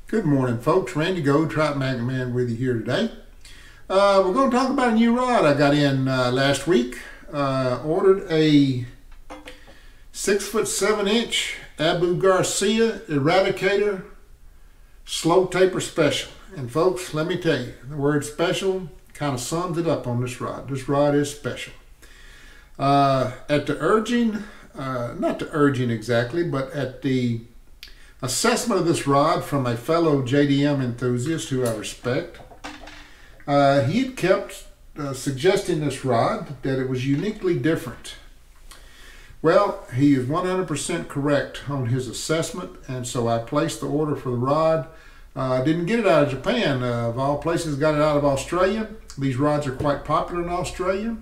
Good morning, folks. Randy Gold, Trout Magnet Man with you here today. We're going to talk about a new rod I got in last week. Ordered a 6'7" Abu Garcia Eradicator slow taper special. And folks, let me tell you, the word special kind of sums it up on this rod. This rod is special. At the urging, not the urging exactly, but at the assessment of this rod from a fellow JDM enthusiast who I respect, he had kept suggesting this rod that it was uniquely different. Well, he is 100% correct on his assessment, and so I placed the order for the rod. Didn't get it out of Japan. Of all places, got it out of Australia. These rods are quite popular in Australia.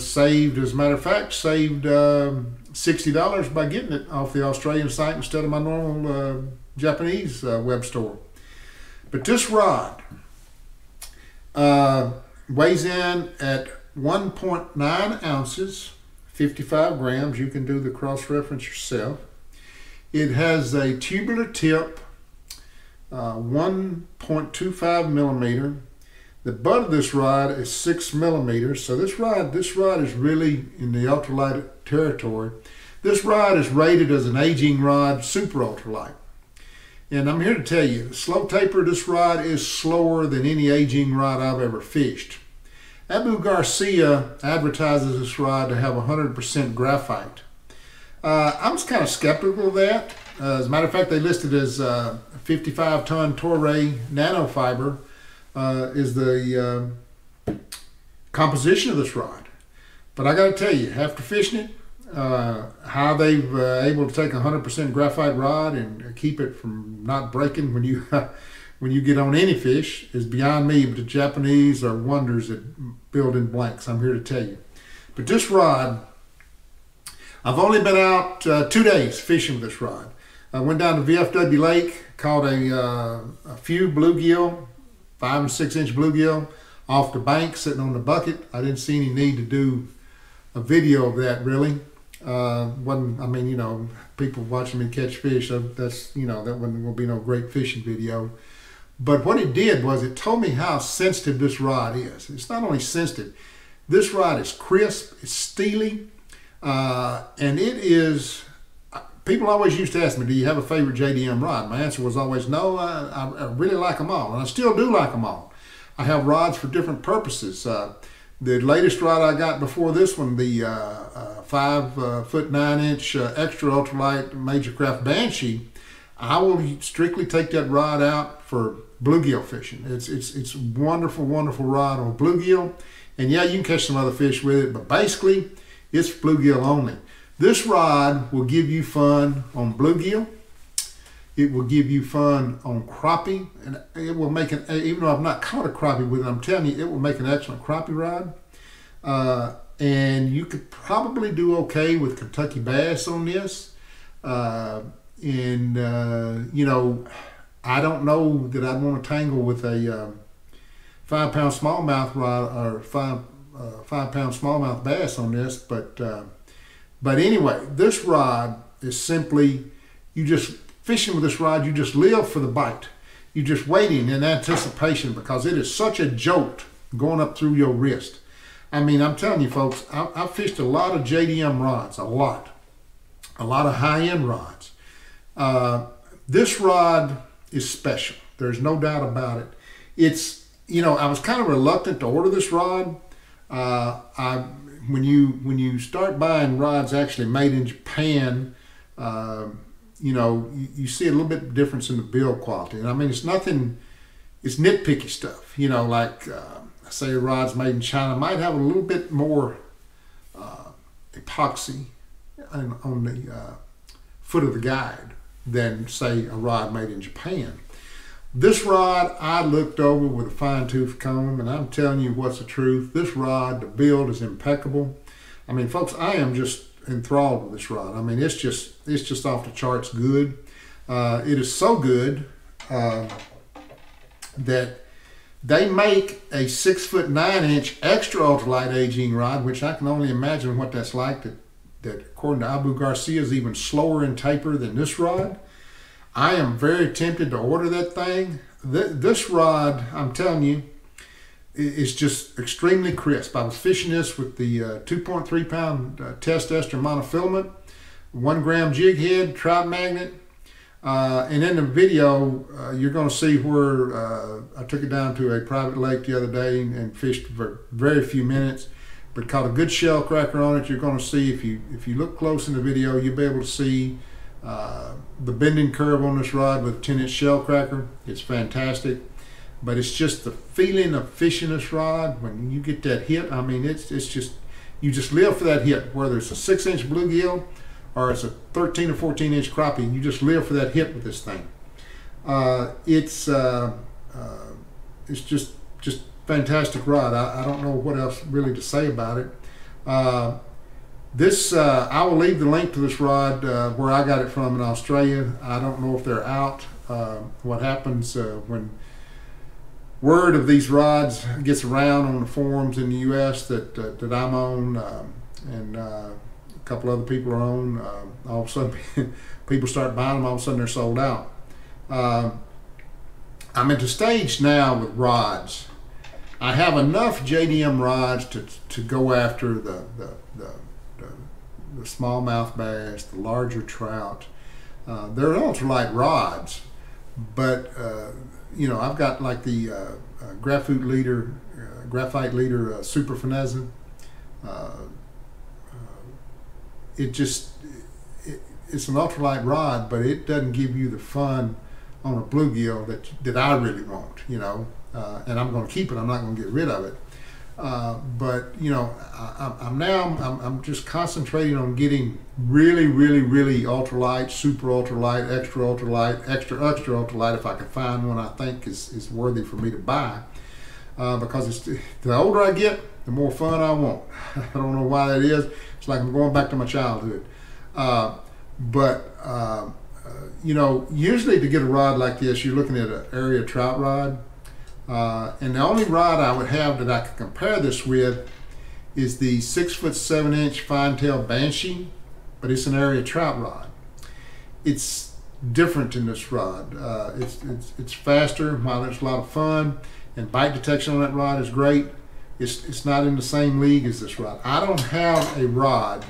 Saved, as a matter of fact, saved $60 by getting it off the Australian site instead of my normal Japanese web store. But this rod weighs in at 1.9 ounces, 55 grams. You can do the cross-reference yourself. It has a tubular tip, 1.25 millimeter. The butt of this rod is 6 millimeters, so this rod is really in the ultralight territory. This rod is rated as an aging rod, super ultralight. And I'm here to tell you, the slow taper, this rod is slower than any aging rod I've ever fished. Abu Garcia advertises this rod to have 100% graphite. I was kind of skeptical of that. As a matter of fact, they listed as 55-ton Toray nanofiber is the composition of this rod. But I got to tell you, after fishing it, how they've able to take 100% graphite rod and keep it from not breaking when you when you get on any fish is beyond me. But the Japanese are wonders at building blanks, I'm here to tell you. But this rod, I've only been out 2 days fishing with this rod. I went down to VFW Lake, caught a few bluegill, 5 and 6 inch bluegill off the bank sitting on the bucket. I didn't see any need to do a video of that really. I mean, you know, people watching me catch fish, that's, you know, that wasn't going to be no great fishing video. But what it did was it told me how sensitive this rod is. It's not only sensitive, this rod is crisp, it's steely, and it is. People always used to ask me, do you have a favorite JDM rod? My answer was always no. I really like them all, and I still do like them all. I have rods for different purposes. The latest rod I got before this one, the 5'9" extra ultralight Major Craft Banshee, I will strictly take that rod out for bluegill fishing. It's a wonderful, wonderful rod on bluegill, and yeah, you can catch some other fish with it, but basically it's bluegill only. This rod will give you fun on bluegill. It will give you fun on crappie, and it will make an, even though I've not caught a crappie with it, I'm telling you, it will make an excellent crappie rod. And you could probably do okay with Kentucky bass on this. You know, I don't know that I'd want to tangle with a 5-pound smallmouth rod or 5-pound smallmouth bass on this, but anyway, this rod is simply, you just fishing with this rod, you just live for the bite. You're just waiting in anticipation because it is such a jolt going up through your wrist. I mean, I'm telling you folks, I fished a lot of JDM rods, a lot of high-end rods. This rod is special. There's no doubt about it. It's, you know, I was kind of reluctant to order this rod. When you start buying rods actually made in Japan, you know, you see a little bit difference in the build quality. And I mean, it's nothing, it's nitpicky stuff. You know, like say a rod's made in China might have a little bit more epoxy on the foot of the guide than say a rod made in Japan. This rod I looked over with a fine-tooth comb, and I'm telling you what's the truth. This rod, the build is impeccable. I mean, folks, I am just enthralled with this rod. I mean, it's just off the charts good. It is so good that they make a 6'9" extra ultralight aging rod, which I can only imagine what that's like. That according to Abu Garcia is even slower in taper than this rod. I am very tempted to order that thing. This rod, I'm telling you, is just extremely crisp. I was fishing this with the 2.3 pound test ester monofilament, 1 gram jig head, trout magnet. And in the video, you're going to see where I took it down to a private lake the other day and fished for very few minutes, but caught a good shell cracker on it. You're going to see, if you look close in the video, you'll be able to see the bending curve on this rod with a 10-inch shell cracker. It's fantastic, but it's just the feeling of fishing this rod when you get that hit. I mean, it's just, you just live for that hit, whether it's a 6-inch bluegill or it's a 13 or 14-inch crappie. You just live for that hit with this thing. It's just fantastic rod. I don't know what else really to say about it. I will leave the link to this rod where I got it from in Australia. I don't know if they're out. What happens when word of these rods gets around on the forums in the U.S. that I'm on, and a couple other people are on, all of a sudden people start buying them, all of a sudden they're sold out. I'm at the stage now with rods. I have enough JDM rods to go after the smallmouth bass, the larger trout. They're ultralight rods, but you know, I've got like the graphite leader super finesse. It's an ultralight rod, but it doesn't give you the fun on a bluegill that I really want, you know. And I'm going to keep it. I'm not going to get rid of it. But you know, I'm just concentrating on getting really ultralight, super ultralight, extra ultralight, extra ultralight, if I can find one I think is worthy for me to buy. Because the older I get, the more fun I want. I don't know why that is. It's like I'm going back to my childhood. You know, usually to get a rod like this, you're looking at an area trout rod. And the only rod I would have that I could compare this with is the 6'7" fine tail Banshee, but it's an area trout rod. It's different in this rod. It's faster, while it's a lot of fun, and bite detection on that rod is great. It's not in the same league as this rod. I don't have a rod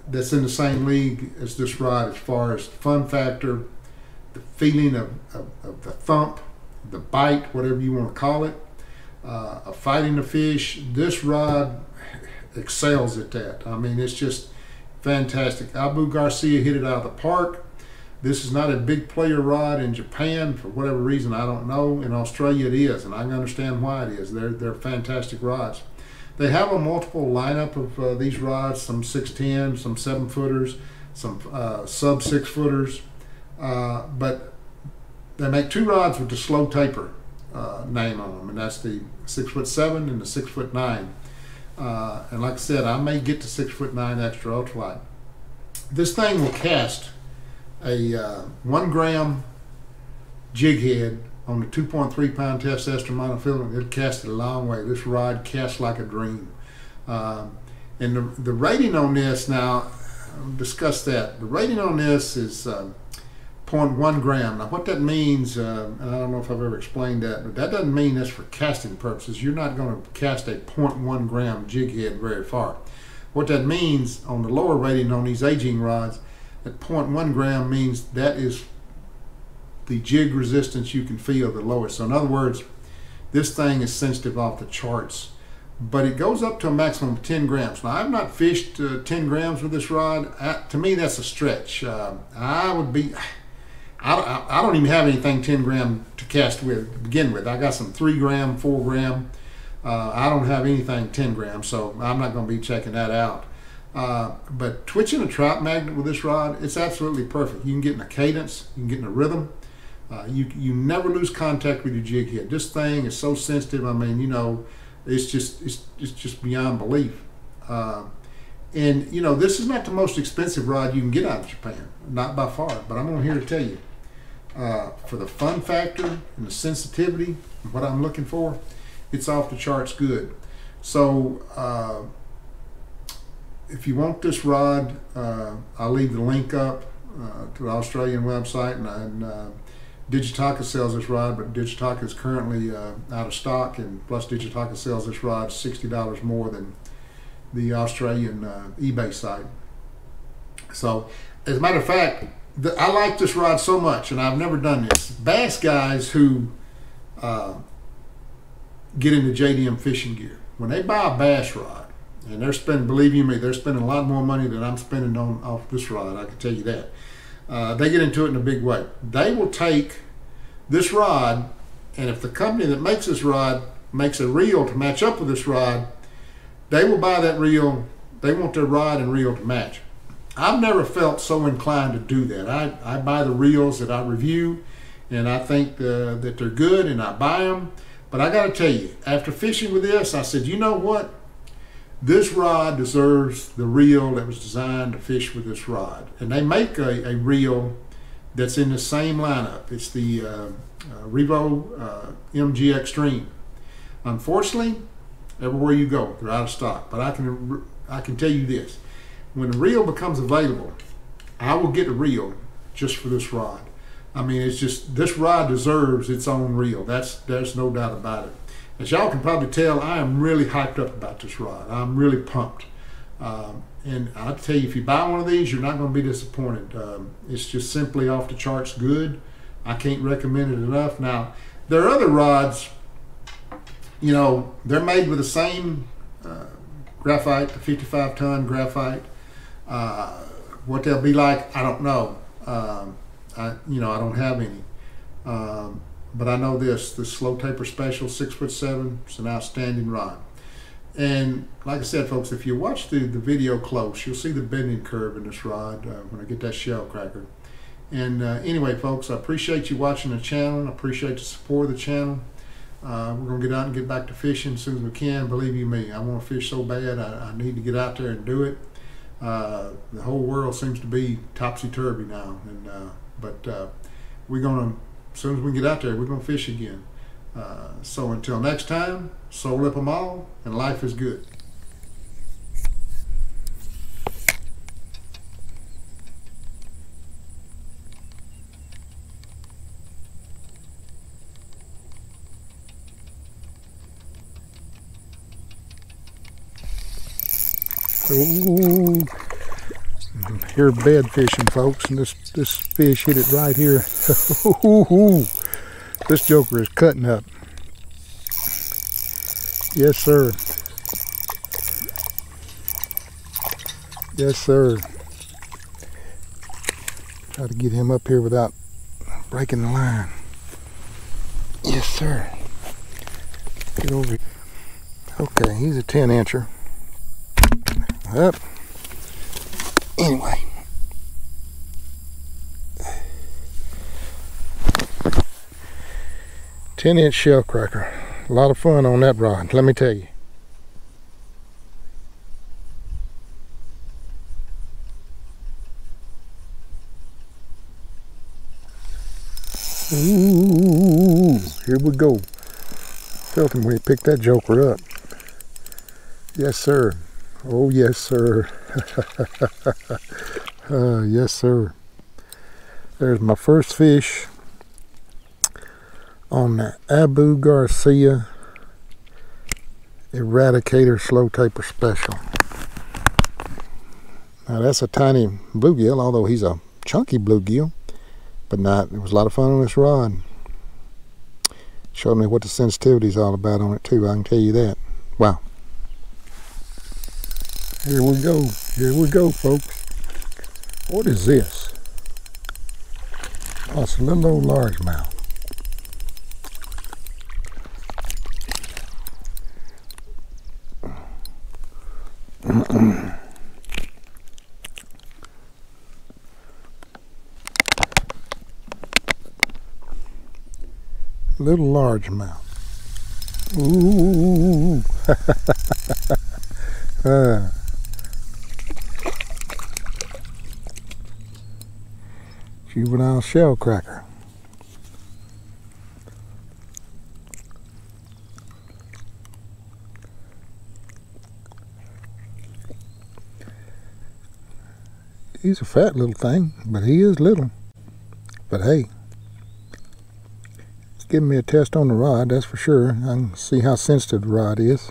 that's in the same league as this rod as far as fun factor, the feeling of the thump, the bite, whatever you want to call it, of fighting the fish. This rod excels at that. I mean, it's just fantastic. Abu Garcia hit it out of the park. This is not a big player rod in Japan for whatever reason, I don't know. In Australia it is, and I can understand why it is. They're fantastic rods. They have a multiple lineup of these rods, some 6'10", some 7-footers, some sub 6-footers. But they make 2 rods with the slow taper name on them, and that's the 6'7" and the 6'9". And like I said, I may get to 6'9" extra ultralight. This thing will cast a 1 gram jig head on the 2.3 pound test ester monofilament. It'll cast it a long way. This rod casts like a dream. And the rating on this, now I'll discuss that. The rating on this is 0.1 gram. Now what that means, and I don't know if I've ever explained that, but that doesn't mean that's for casting purposes. You're not going to cast a 0.1 gram jig head very far. What that means on the lower rating on these aging rods, that 0.1 gram means that is the jig resistance you can feel the lowest. So in other words, this thing is sensitive off the charts, but it goes up to a maximum of 10 grams. Now I've not fished 10 grams with this rod. To me that's a stretch. I don't even have anything 10 gram to cast with to begin with. I got some 3 gram, 4 gram. I don't have anything 10 grams, so I'm not going to be checking that out. But twitching a trout magnet with this rod, it's absolutely perfect. You can get in a cadence, you can get in a rhythm. You never lose contact with your jig head. This thing is so sensitive. I mean, you know, it's just beyond belief. And you know, this is not the most expensive rod you can get out of Japan, not by far. But I'm here to tell you, for the fun factor and the sensitivity and what I'm looking for, it's off the charts good. So if you want this rod, I'll leave the link up to the Australian website, and Digitaka sells this rod, but Digitaka is currently out of stock, and plus Digitaka sells this rod $60 more than the Australian eBay site. So, as a matter of fact, I like this rod so much, and I've never done this. Bass guys who get into JDM fishing gear, when they buy a bass rod, and they're spending, believe you me, they're spending a lot more money than I'm spending off this rod, I can tell you that. They get into it in a big way. They will take this rod, and if the company that makes this rod makes a reel to match up with this rod, they will buy that reel. They want their rod and reel to match. I've never felt so inclined to do that. I buy the reels that I review, and I think that they're good, and I buy them. But I got to tell you, after fishing with this, I said, you know what? This rod deserves the reel that was designed to fish with this rod. And they make a reel that's in the same lineup. It's the Revo MG Extreme. Unfortunately, everywhere you go, they're out of stock. But I can tell you this. When the reel becomes available, I will get a reel just for this rod. I mean, it's just, this rod deserves its own reel. There's no doubt about it. As y'all can probably tell, I am really hyped up about this rod. I'm really pumped. And I'll tell you, if you buy one of these, you're not going to be disappointed. It's just simply off the charts good. I can't recommend it enough. Now, there are other rods, you know, they're made with the same graphite, the 55-ton graphite. What they'll be like, I don't know. I don't have any. But I know the Slow Taper Special 6'7", it's an outstanding rod. And like I said, folks, if you watch the video close, you'll see the bending curve in this rod when I get that shell cracker. And anyway, folks, I appreciate you watching the channel. I appreciate the support of the channel. We're going to get out and get back to fishing as soon as we can. Believe you me, I want to fish so bad. I need to get out there and do it. The whole world seems to be topsy-turvy now. But we're going to, as soon as we get out there, we're going to fish again. So until next time, soul lip 'em all, and life is good. Ooh, here bed fishing, folks, and this fish hit it right here. This joker is cutting up. Yes, sir. Yes, sir. Try to get him up here without breaking the line. Yes, sir. Get over here. Okay, he's a 10-incher. Up. Anyway. "10-inch shell cracker." A lot of fun on that rod, let me tell you. Ooh, here we go. Felt him when he picked that joker up. Yes, sir. Oh, yes, sir. Yes, sir. There's my first fish on the Abu Garcia Eradicator Slow Taper Special. Now that's a tiny bluegill, although he's a chunky bluegill, but not. It was a lot of fun on this rod. Showed me what the sensitivity is all about on it too, I can tell you that. Wow. Here we go, folks. What is this? Oh, it's a little old largemouth. Little largemouth. Ooh. Juvenile shell cracker. He's a fat little thing, but he is little. But hey, it's giving me a test on the rod, that's for sure. I can see how sensitive the rod is.